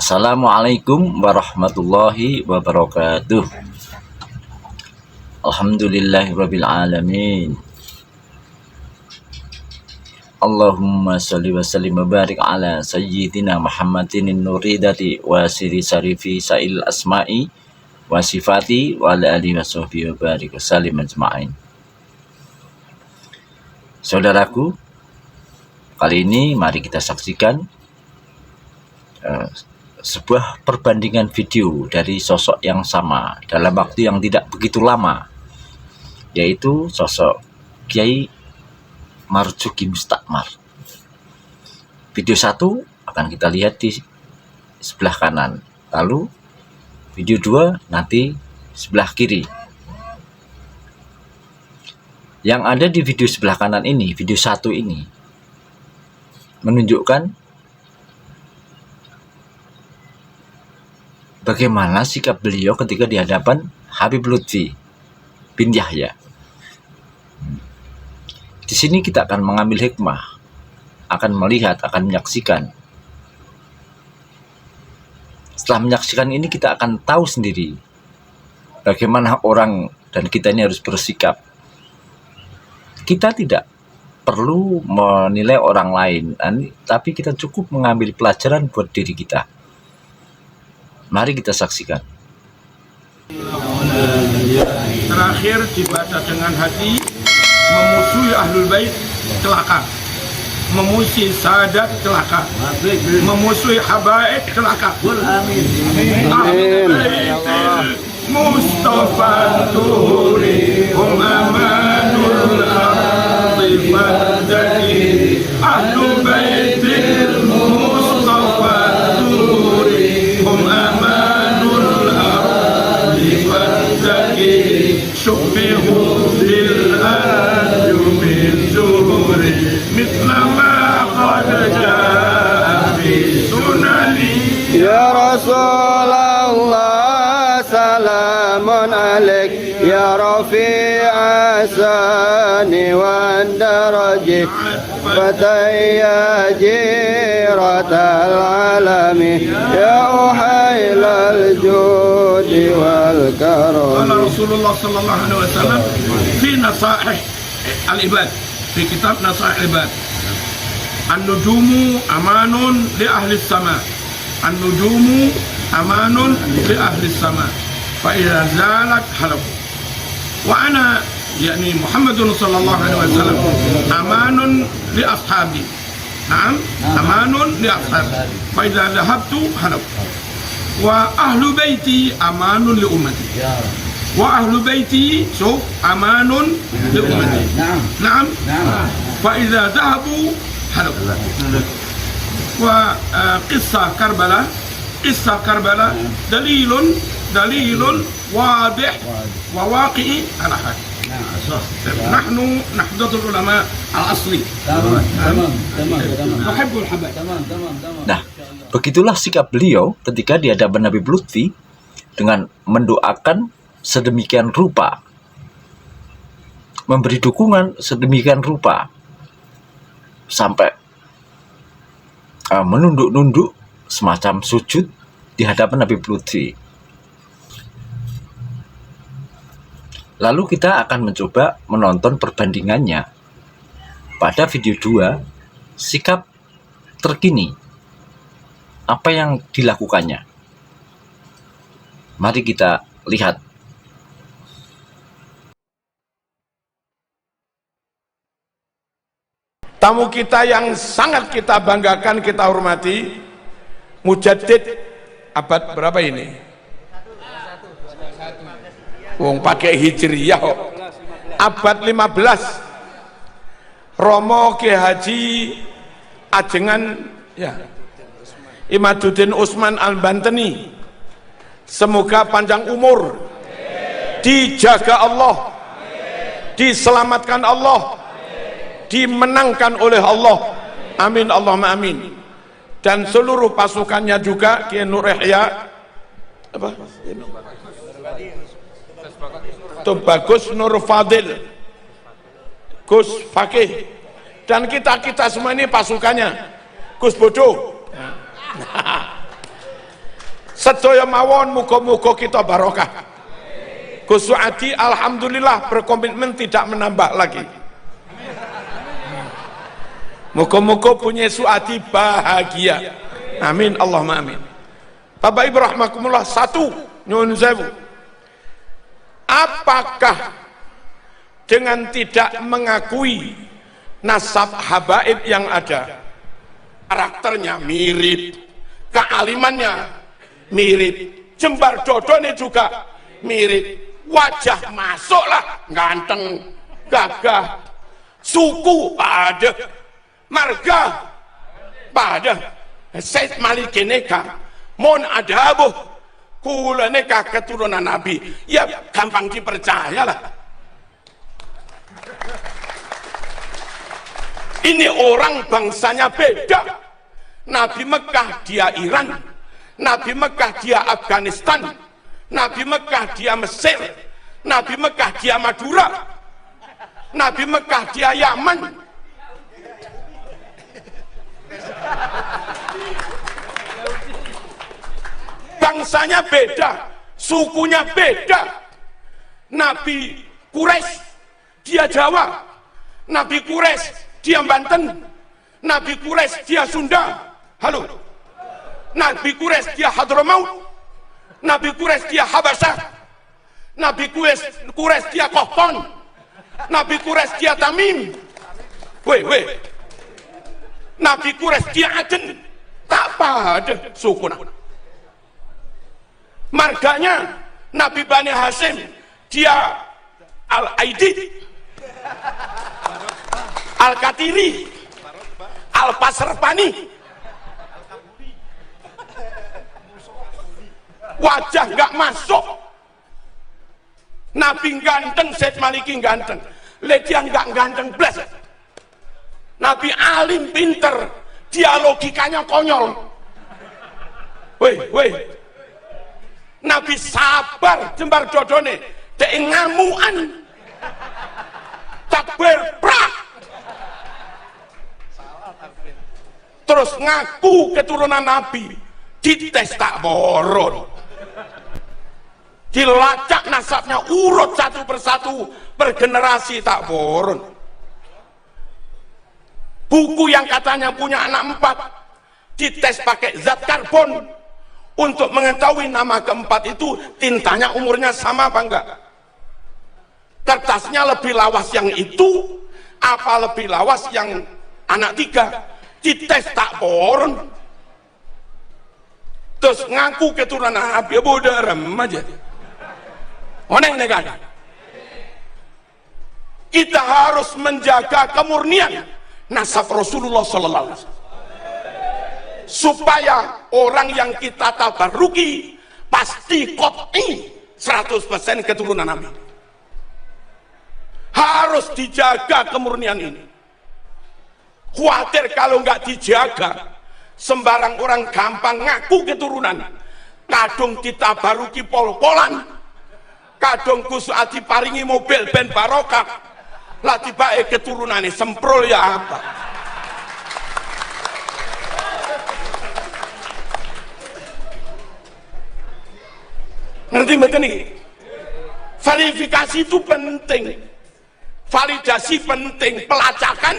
Assalamualaikum warahmatullahi wabarakatuh. Alhamdulillahirabbil alamin. Allahumma sholli wa sallim wa barik ala sayyidina Muhammadin nuridati wa siri sarifi sa'il asma'i wa sifati wa ala alihi wa sahbihi wa barik wa sallim ajma'in. Saudaraku, kali ini mari kita saksikan sebuah perbandingan video dari sosok yang sama dalam waktu yang tidak begitu lama, yaitu sosok Kiai Marzuki Mustakmar. Video 1 akan kita lihat di sebelah kanan, lalu video 2 nanti sebelah kiri. Yang ada di video sebelah kanan ini, video 1 ini menunjukkan bagaimana sikap beliau ketika di hadapan Habib Lutfi bin Yahya. Di sini kita akan mengambil hikmah, akan melihat, akan menyaksikan. Setelah menyaksikan ini kita akan tahu sendiri bagaimana orang dan kita ini harus bersikap. Kita tidak perlu menilai orang lain, tapi kita cukup mengambil pelajaran buat diri kita. Mari kita saksikan. Terakhir dibaca dengan hati, memusuhi ahlul bait celaka, memusuhi sadat celaka, memusuhi habaib celaka. Amin. Ahlul baitil Mustafa Tuhuri hum amanul ardi fadaki. Ahlul baitil Mustafa Tuhuri hum amanul ardi fadaki. Syubbihu bil ajmi zuhuri mithla ma qad jaa fi sunani. Ya Rasulullah, salamun alaik ya rafi'a sani wa daraji fataya jiratal alami ya uhailal judi wal karam. Qala Rasulullah sallallahu alaihi wasallam fi nasaih al-ibad, fi kitab nasaih al-ibad, an-nujumu amanun li ahli sama, an-nujumu amanun li ahli sama fa idza zalat halaku. Wa ana yakni Muhammadun sallallahu alaihi wasallam amanun li ashabi. Naam, amanun li ashabi fa idza dhahabtu halaku. Wa ahlu baiti amanun li ummati. Wa ahlu baiti so amanun li ummati. Naam. Fa idza dhahabu halaku. Wa qissa Karbala, qissa Karbala dalilun wadih wa waqi'i ala hal. Nahnu nahdatul ulama al-asli. Nuhibbul habaib. Nah, begitulah sikap beliau ketika di hadapan Habib Lutfi dengan mendoakan sedemikian rupa, memberi dukungan sedemikian rupa, sampai menunduk-nunduk semacam sujud di hadapan Habib Lutfi. Lalu kita akan mencoba menonton perbandingannya pada video 2, sikap terkini, apa yang dilakukannya. Mari kita lihat. Tamu kita yang sangat kita banggakan, kita hormati, Mujaddid abad berapa ini? Wong pakai hijriyah kok. Abad 15. Romo Ki Haji Ajengan ya, Imaduddin Usman Al-Banteni. Semoga panjang umur, dijaga Allah, diselamatkan Allah, dimenangkan oleh Allah. Amin Allahumma amin. Dan seluruh pasukannya juga Kiai Nur Yahya apa? Bagus Nur Fadil, Gus Fakih, dan kita semua ini pasukannya. Gus Bodo. Sedaya mawon muga-muga kita barokah. Gus Suadi alhamdulillah berkomitmen tidak menambah lagi. Muga-muga punya Suadi bahagia. Amin Allahumma amin. Bapak Ibu rahmakumullah, satu nyuwun sewu. Apakah dengan tidak mengakui nasab habaib yang ada, karakternya mirip, kealimannya mirip, jembar dodone juga mirip, wajah masuklah ganteng, gagah, suku pada, marga pada, Said Malik neka, mon adabuh, kula neka keturunan Nabi, ya gampang dipercayalah. Ini orang bangsanya beda. Nabi Mekah dia Iran, Nabi Mekah dia Afghanistan, Nabi Mekah dia Mesir, Nabi Mekah dia Madura, Nabi Mekah dia Yaman. Bangsanya beda, sukunya beda. Nabi Quraisy dia Jawa, Nabi Quraisy dia Banten, Nabi Quraisy dia Sunda. Halo. Nabi Quraisy dia Hadramaut, Nabi Quraisy dia Habasyah, Nabi Quraisy dia Qahtan, Nabi Quraisy dia Tamim. Weh. Nabi Quraisy dia Aden. Tak pada suku. Marganya Nabi Bani Hashim dia Al-Aidi, Al-Katiri, Al-Pasrpani. Wajah nggak masuk. Nabi ganteng, Said Maliki ganteng, dia nggak ganteng blas. Nabi alim pinter, dia logikanya konyol. Weh. Nabi sabar, jembar dodone, dek ngamuan, takbir prak, terus ngaku keturunan Nabi, dites tak boron, dilacak nasabnya urut satu persatu per generasi tak boron. Buku yang katanya punya anak 4 dites pakai zat karbon untuk mengetahui nama keempat itu tintanya umurnya sama apa enggak. Kertasnya lebih lawas yang itu apa lebih lawas yang anak 3, dites tak boron. Terus ngaku keturunan Nabi, bodoh remaja. Oneng negara. Kita harus menjaga kemurnian nasab Rasulullah sallallahu alaihi wasallam, supaya orang yang kita tabaruki pasti qat'i 100% keturunan Nabi. Harus dijaga kemurnian ini. Khawatir kalau nggak dijaga, sembarang orang gampang ngaku keturunan, kadung ditabaruki pol-polan, kadung Gus Adi paringi mobil ben barokah, lah tiba keturunannya semprol ya apa. Ngerti betul nih? Verifikasi itu penting, validasi penting, pelacakan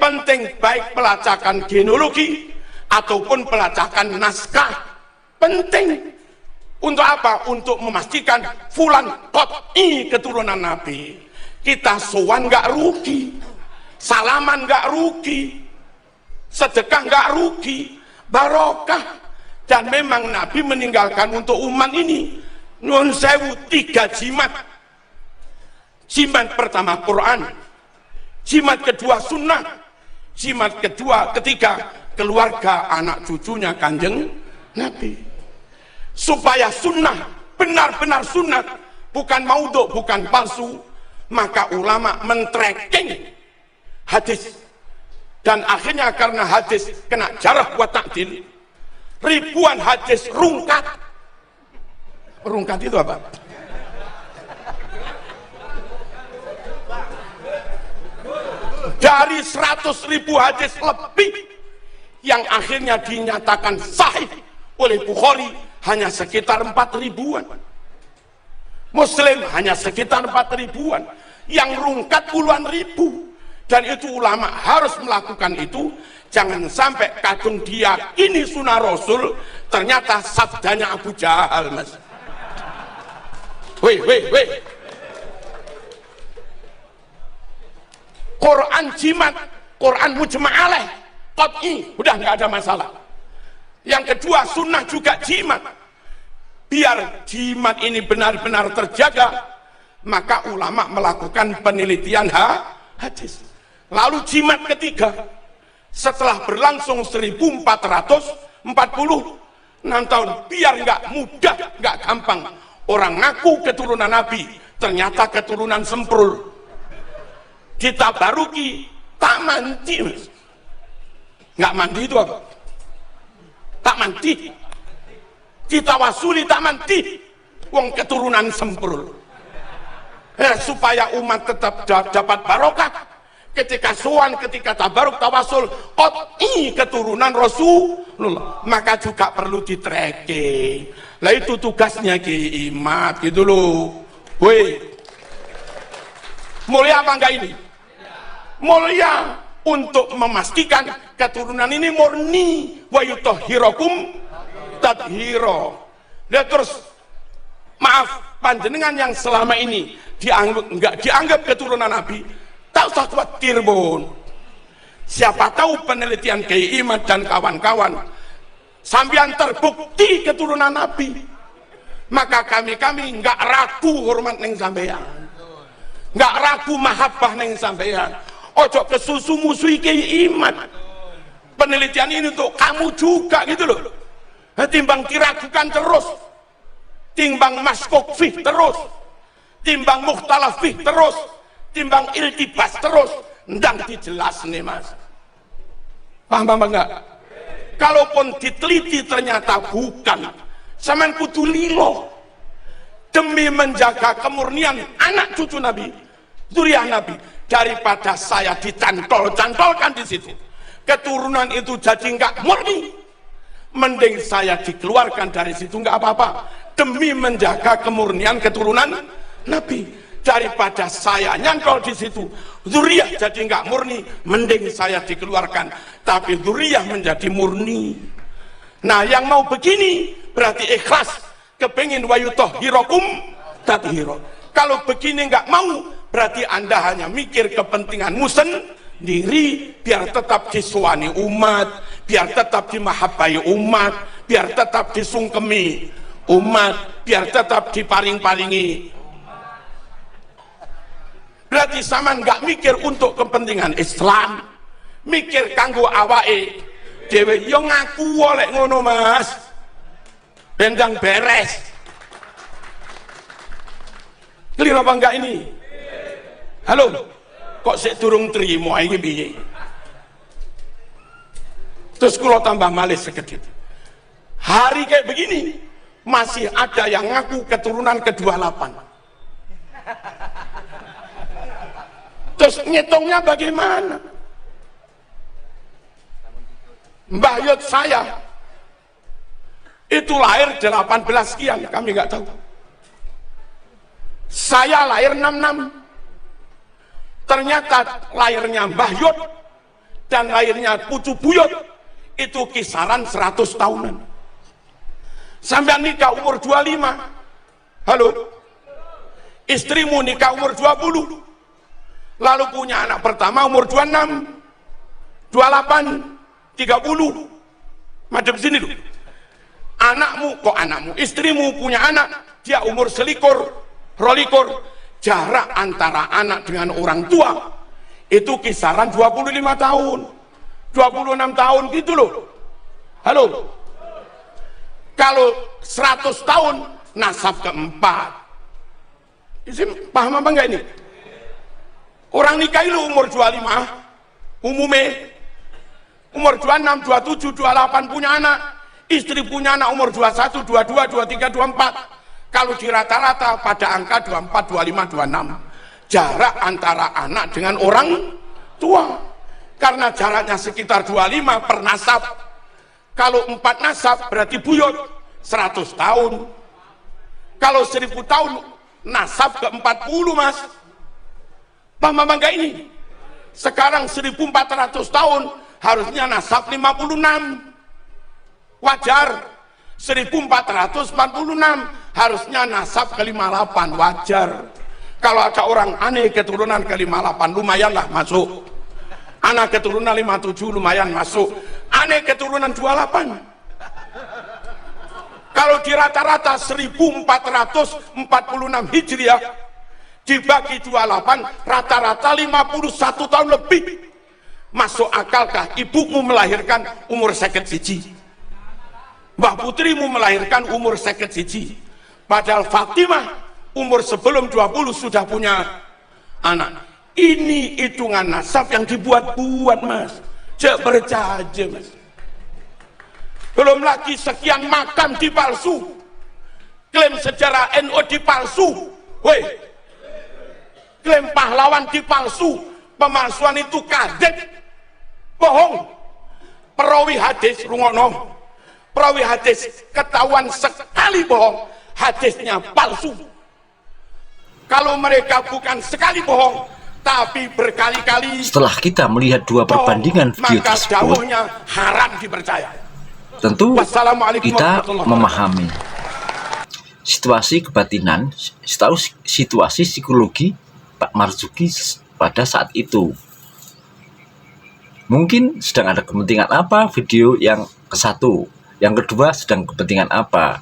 penting, baik pelacakan genealogi ataupun pelacakan naskah penting. Untuk apa? Untuk memastikan fulan qat'i keturunan Nabi. Kita sowan nggak rugi, salaman nggak rugi, sedekah nggak rugi, barokah. Dan memang Nabi meninggalkan untuk umat ini nyuwun sewu 3 jimat. Jimat pertama Quran, jimat kedua sunnah, jimat ketiga keluarga anak cucunya Kanjeng Nabi. Supaya sunnah benar-benar sunnah, bukan maudhu, bukan palsu, maka ulama men-tracking hadis, dan akhirnya karena hadis kena jarah wa ta'dil, ribuan hadis rungkat. Rungkat itu apa? Dari 100.000 hadis lebih yang akhirnya dinyatakan sahih oleh Bukhari, hanya sekitar 4.000-an. Muslim hanya sekitar 4.000-an. Yang rungkat puluhan ribu. Dan itu ulama harus melakukan itu. Jangan sampai kadung diyakini sunnah Rasul, ternyata sabdanya Abu Jahal, Mas. Weh. Quran jimat, Quran mujma' alaih, qat'i, udah nggak ada masalah. Yang kedua, sunnah juga jimat. Biar jimat ini benar-benar terjaga, maka ulama melakukan penelitian hadis. Lalu jimat ketiga, setelah berlangsung 1446 tahun, biar nggak mudah, nggak gampang orang ngaku keturunan Nabi, ternyata keturunan semprul. Ditabaruki tak mandi, Mas. Nggak mandi itu apa? Tak mandi. Ditawasuli tak mandi, wong keturunan semprul. Supaya umat tetap dapat barokah, ketika sowan, ketika tabaruk tawasul, qat'i keturunan Rasulullah, maka juga perlu di-tracking. Lah itu tugasnya Ki Imad gitu loh. Woi, mulia apa enggak ini? Mulia, untuk memastikan keturunan ini murni. Wa yutahhirakum tathira. Dan terus, maaf, panjenengan yang selama ini enggak dianggap keturunan Nabi, tak usah khawatir, Bun. Siapa tahu penelitian Kiai Imad dan kawan-kawan sampean terbukti keturunan Nabi, maka kami enggak ragu hormat neng sampean, enggak ragu mahabbah neng sampean. Ojo kesusu musuhi Kiai Imad. Penelitian ini untuk kamu juga gitu loh. Timbang diragukan terus, timbang maskok fih terus, timbang mukhtalaf fih terus, timbang iltibas terus, ndang dijelas nih, Mas. Paham enggak? Kalaupun diteliti ternyata bukan, sampean kudu lilo demi menjaga kemurnian anak cucu Nabi, zuriyah Nabi, daripada saya dicantol-cantolkan di situ. Keturunan itu jadi enggak murni, mending saya dikeluarkan dari situ enggak apa-apa, demi menjaga kemurnian keturunan Nabi. Daripada saya nyantol di situ, zuriyah jadi enggak murni, mending saya dikeluarkan, tapi zuriyah menjadi murni. Nah, yang mau begini berarti ikhlas, kepengin wayutahhirakum tathira. Kalau begini enggak mau, berarti Anda hanya mikir kepentinganmu sendiri, biar tetap disuani umat, biar tetap dimahabbai umat, biar tetap disungkemi umat, biar tetap diparing-paringi. Berarti sama nggak mikir untuk kepentingan Islam, mikir kanggo awake dhewe. Yo ngaku oleh ngono, Mas, bendang beres. Clear apa enggak ini? Halo, kok sik durung trimo iki piye? Terus kula tambah malih sekedhik. Hari kayak begini masih ada yang ngaku keturunan ke-28. Terus ngitungnya bagaimana? Mbah Yud saya itu lahir 18 sekian, kami nggak tahu. Saya lahir 66. Ternyata lahirnya Mbah Yud dan lahirnya Pucu Buyut itu kisaran 100 tahunan. Sampai nikah umur 25. Halo, istrimu nikah umur 20, lalu punya anak pertama umur 26, 28, 30. Madep sini dulu. Anakmu, istrimu punya anak, dia umur selikur, rolikur. Jarak antara anak dengan orang tua itu kisaran 25 tahun, 26 tahun gitu loh. Halo, kalau 100 tahun nasab keempat. Paham apa enggak ini? Orang nikah itu umur 25, umumnya umur 26, 27, 28 punya anak, istri punya anak umur 21, 22, 23, 24. Kalau di rata-rata pada angka 24, 25, 26. Jarak antara anak dengan orang tua. Karena jaraknya sekitar 25 per nasab. Kalau 4 nasab berarti buyut. 100 tahun. Kalau 1000 tahun nasab ke 40, Mas. Paham apa enggak ini? Sekarang 1400 tahun harusnya nasab 56. Wajar. 1446 harusnya nasab ke 58, wajar. Kalau ada orang aneh keturunan ke 58 lumayanlah masuk. Anak keturunan 57 lumayan masuk. Aneh keturunan 28. Kalau di rata-rata 1446 Hijriah dibagi 28, rata-rata 51 tahun lebih. Masuk akalkah ibumu melahirkan umur 51? Mbah putrimu melahirkan umur 51? Padahal Fatimah umur sebelum 20 sudah punya anak. Ini hitungan nasab yang dibuat-buat, Mas. Cek bercaja, Mas. Belum lagi sekian makam dipalsu, klaim sejarah NU dipalsu, woi, klaim pahlawan dipalsu, pemalsuan itu kadek, bohong. Perawi hadis rungono, perawi hadis ketahuan sekali bohong, hadisnya palsu. Kalau mereka bukan sekali bohong, tapi berkali-kali. Setelah kita melihat dua perbandingan video maka tersebut, dawuhnya haram dipercaya. tentu kita memahami situasi kebatinan, situasi psikologi Pak Marzuki pada saat itu. Mungkin sedang ada kepentingan apa video yang ke-1, yang kedua sedang kepentingan apa.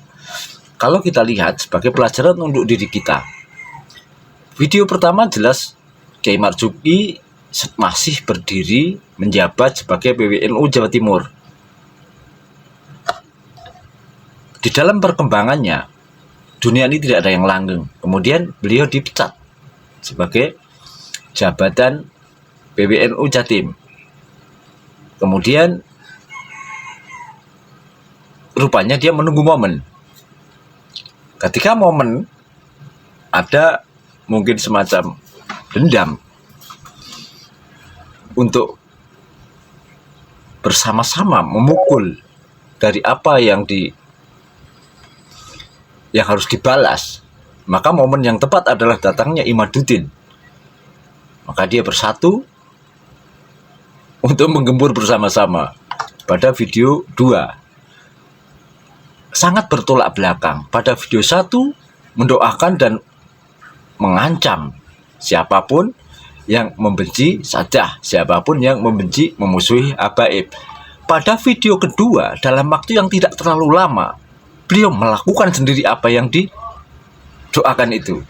Kalau kita lihat sebagai pelajaran untuk diri kita, video pertama jelas Kiai Marzuki masih berdiri menjabat sebagai PWNU Jawa Timur. Di dalam perkembangannya, dunia ini tidak ada yang langgeng. Kemudian beliau dipecat sebagai jabatan PWNU Jatim. Kemudian rupanya dia menunggu momen. Ketika momen ada mungkin semacam dendam untuk bersama-sama memukul dari apa yang harus dibalas, maka momen yang tepat adalah datangnya Imaduddin. Maka dia bersatu untuk menggempur bersama-sama. Pada video 2 sangat bertolak belakang. Pada video 1 mendoakan dan mengancam siapapun yang membenci Sadah, siapapun yang membenci, memusuhi Habaib. Pada video kedua, dalam waktu yang tidak terlalu lama, beliau melakukan sendiri apa yang didoakan itu.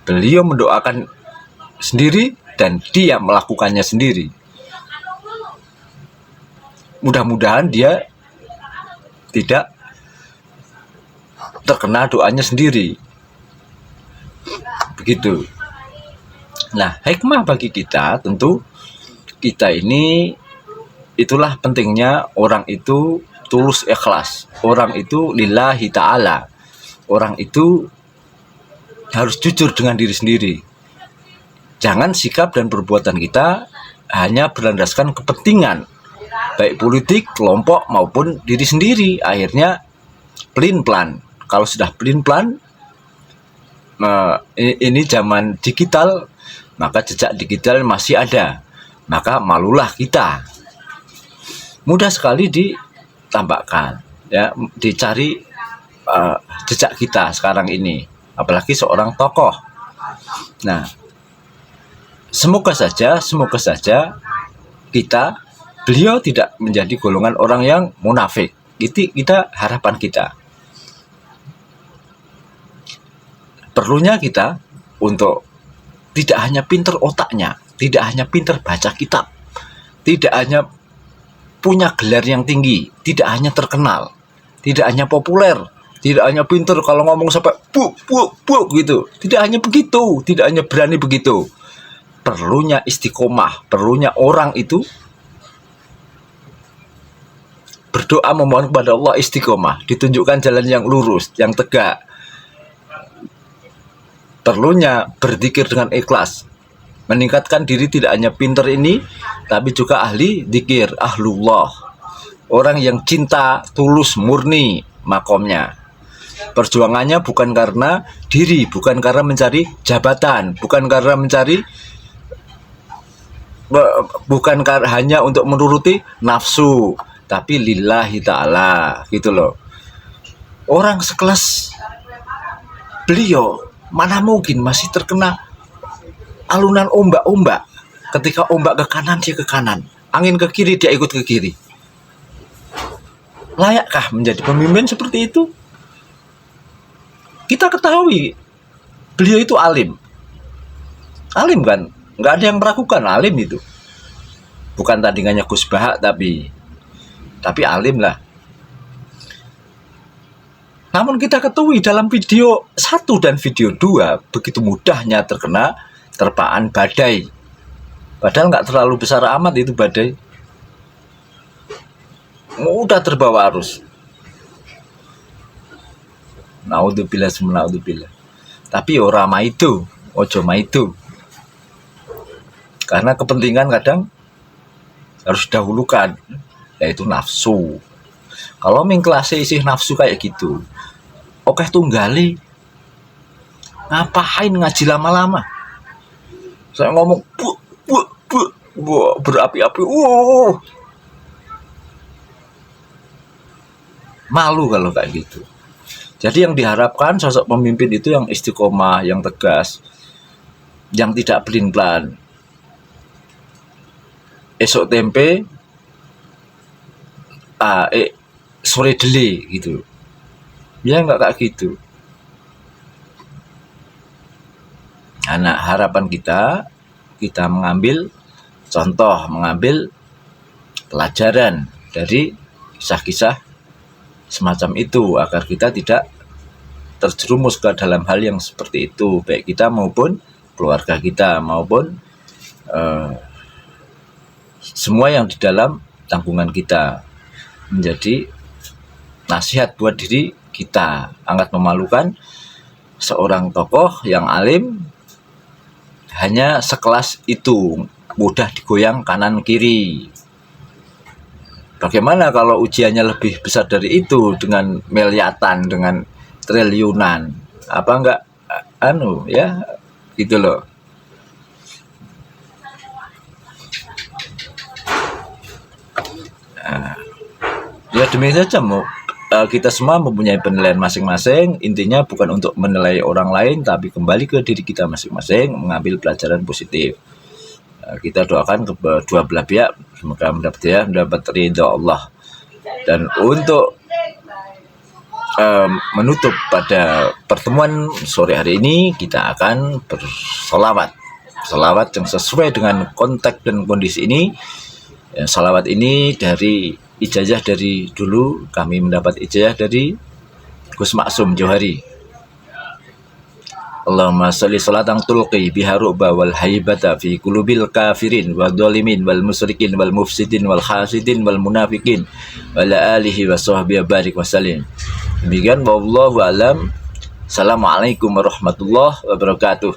Beliau mendoakan sendiri dan dia melakukannya sendiri. Mudah-mudahan dia tidak terkena doanya sendiri. Begitu. Nah, hikmah bagi kita tentu kita ini, itulah pentingnya orang itu tulus ikhlas, orang itu lillahi ta'ala, orang itu harus jujur dengan diri sendiri. Jangan sikap dan perbuatan kita hanya berlandaskan kepentingan, baik politik, kelompok maupun diri sendiri. Akhirnya pelin-pelan. Kalau sudah pelin-pelan, ini zaman digital, maka jejak digital masih ada, maka malulah kita. Mudah sekali tambahkan, ya, dicari jejak kita sekarang ini, apalagi seorang tokoh. Nah, semoga saja beliau tidak menjadi golongan orang yang munafik. Itu kita harapan kita. Perlunya kita untuk tidak hanya pinter otaknya, tidak hanya pinter baca kitab, tidak hanya punya gelar yang tinggi, tidak hanya terkenal, tidak hanya populer, tidak hanya pinter kalau ngomong sampai bu gitu, tidak hanya begitu, tidak hanya berani begitu. Perlunya istiqomah, perlunya orang itu berdoa memohon kepada Allah istiqomah, ditunjukkan jalan yang lurus, yang tegak. Perlunya berzikir dengan ikhlas, meningkatkan diri tidak hanya pinter ini, tapi juga ahli zikir, ahlullah. Orang yang cinta, tulus, murni, makomnya. Perjuangannya bukan karena diri, bukan karena mencari jabatan, bukan karena mencari, bukan hanya untuk menuruti nafsu, tapi lillahi ta'ala gitu loh. Orang sekelas beliau mana mungkin masih terkena alunan ombak-ombak. Ketika ombak ke kanan, dia ke kanan, angin ke kiri, dia ikut ke kiri. Layakkah menjadi pemimpin seperti itu? Kita ketahui beliau itu alim kan, nggak ada yang meragukan alim itu. Bukan tandingannya Gus Bahak, tapi alim lah. Namun kita ketahui dalam video 1 dan video 2 begitu mudahnya terkena terpaan badai. Padahal nggak terlalu besar amat itu badai, mudah terbawa arus. Naudzubillah semua naudzubillah. Tapi ora maido, ojo maido. Karena kepentingan kadang harus dahulukan, yaitu nafsu. Kalau mengklase isih nafsu kayak gitu, oke tunggali. Ngapain ngaji lama-lama? Saya ngomong berapi-api. Malu kalau kayak gitu. Jadi yang diharapkan sosok pemimpin itu yang istiqomah, yang tegas, yang tidak pelin-pelan. Esok tempe, sore deli gitu. Ya nggak kayak gitu. Anak harapan kita mengambil contoh, mengambil pelajaran dari kisah-kisah semacam itu agar kita tidak terjerumus ke dalam hal yang seperti itu, baik kita maupun keluarga kita maupun semua yang di dalam tanggungan kita, menjadi nasihat buat diri kita. Sangat memalukan seorang tokoh yang alim hanya sekelas itu, mudah digoyang kanan kiri. Bagaimana kalau ujiannya lebih besar dari itu, dengan miliatan, dengan triliunan? Apa enggak ya gitu loh. Ya demikian saja, kita semua mempunyai penilaian masing-masing. Intinya bukan untuk menilai orang lain, tapi kembali ke diri kita masing-masing, mengambil pelajaran positif. Kita doakan kedua belah pihak semoga mendapat ridha Allah. Dan untuk menutup pada pertemuan sore hari ini, kita akan bersolawat yang sesuai dengan konteks dan kondisi ini. Salawat ini dari ijazah dari dulu, kami mendapat ijazah dari Gus Maksum Johari. Allahumma sholli sholatan tulqi biha ru'ba wal haibata fi qulubil kafirin wal dhalimin wal musyrikin wal mufsidin wal hasidin wal munafikin wa ala alihi wa sahbihi barik wa sallim. Demikian, wallahu alam. Assalamualaikum warahmatullahi wabarakatuh.